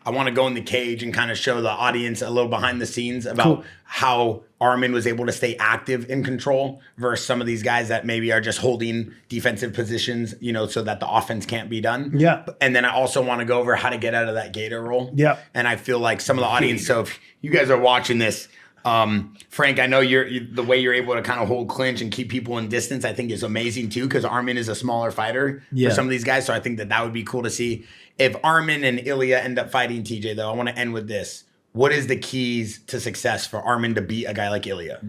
I want to go in the cage and kind of show the audience a little behind the scenes about how Arman was able to stay active in control versus some of these guys that maybe are just holding defensive positions, you know, so that the offense can't be done. Yeah. And then I also want to go over how to get out of that gator roll. Yeah. And I feel like some of the audience, so if you guys are watching this, Frank, I know the way you're able to kind of hold clinch and keep people in distance, I think is amazing too, because Arman is a smaller fighter for some of these guys. So I think that would be cool to see. If Arman and Ilia end up fighting TJ, though, I want to end with this. What is the keys to success for Arman to beat a guy like Ilia?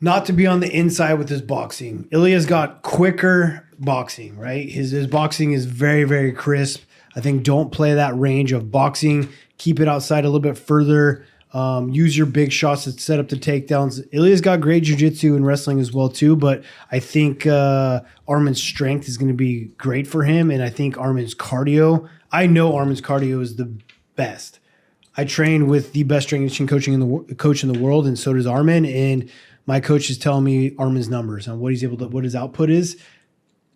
Not to be on the inside with his boxing. Ilia's got quicker boxing, right? His boxing is very, very crisp. I think don't play that range of boxing. Keep it outside a little bit further. Use your big shots to set up the takedowns. Ilia's got great jiu-jitsu and wrestling as well too, but I think Arman's strength is going to be great for him, and I think Arman's cardio. I know Arman's cardio is the best. I train with the best strength and coaching coach in the world, and so does Arman. And my coach is telling me Arman's numbers on what his output is.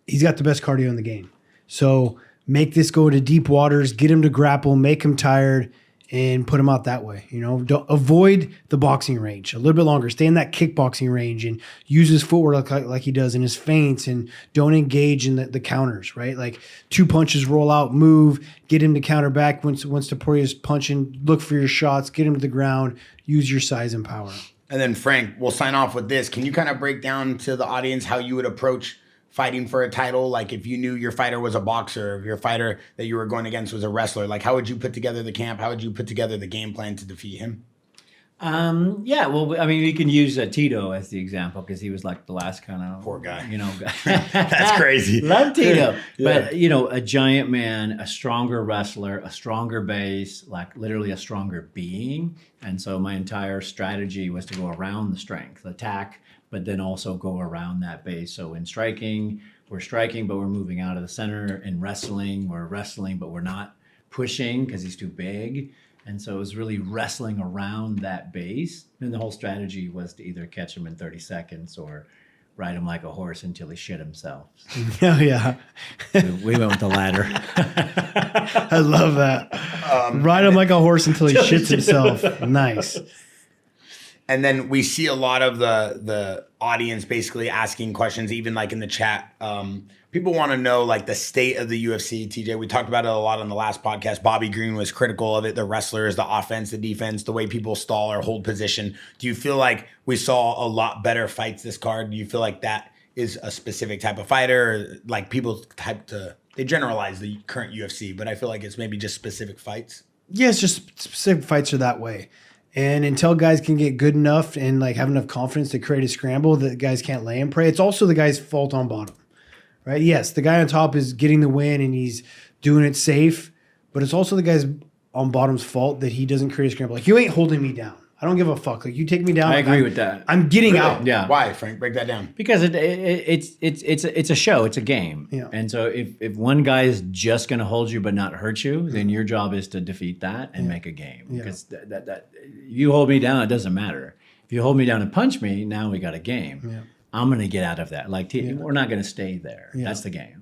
He's got the best cardio in the game. So make this go to deep waters, get him to grapple, make him tired, and put him out that way. You know, don't avoid the boxing range a little bit longer. Stay in that kickboxing range and use his footwork like he does in his feints, and don't engage in the counters, right? Like 2 punches, roll out, move, get him to counter back. Once Topuria's punching, look for your shots, get him to the ground, use your size and power. And then Frank, we'll sign off with this. Can you kind of break down to the audience how you would approach fighting for a title? Like if you knew your fighter was a boxer, if your fighter that you were going against was a wrestler, like how would you put together the camp? How would you put together the game plan to defeat him? Yeah, well, I mean, we can use Tito as the example because he was like the last kind of poor guy, you know. That's crazy. Love Tito, but you know, a giant man, a stronger wrestler, a stronger base, like literally a stronger being. And so my entire strategy was to go around the strength, attack, but then also go around that base. So in striking, we're striking, but we're moving out of the center. In wrestling, we're wrestling, but we're not pushing because he's too big. And so it was really wrestling around that base. And the whole strategy was to either catch him in 30 seconds or ride him like a horse until he shit himself. Oh, yeah. We went with the latter. I love that. Ride him like a horse until he shits himself. Nice. And then we see a lot of the audience basically asking questions, even like in the chat. People want to know like the state of the UFC, TJ. We talked about it a lot on the last podcast. Bobby Green was critical of it. The wrestlers, the offense, the defense, the way people stall or hold position. Do you feel like we saw a lot better fights this card? Do you feel like that is a specific type of fighter? Or like people they generalize the current UFC, but I feel like it's maybe just specific fights. Yeah, it's just specific fights are that way. And until guys can get good enough and like have enough confidence to create a scramble that guys can't lay and pray, it's also the guy's fault on bottom, right? Yes, the guy on top is getting the win and he's doing it safe, but it's also the guy's on bottom's fault that he doesn't create a scramble. Like, you ain't holding me down. I don't give a fuck. Like, you take me down. I agree with that. I'm getting out. Yeah. Why, Frank? Break that down. Because it's a show. It's a game. Yeah. And so if one guy is just going to hold you but not hurt you, then your job is to defeat that and make a game. Because that you hold me down, it doesn't matter. If you hold me down and punch me, now we got a game. Yeah. I'm going to get out of that. Like, we're not going to stay there. Yeah. That's the game.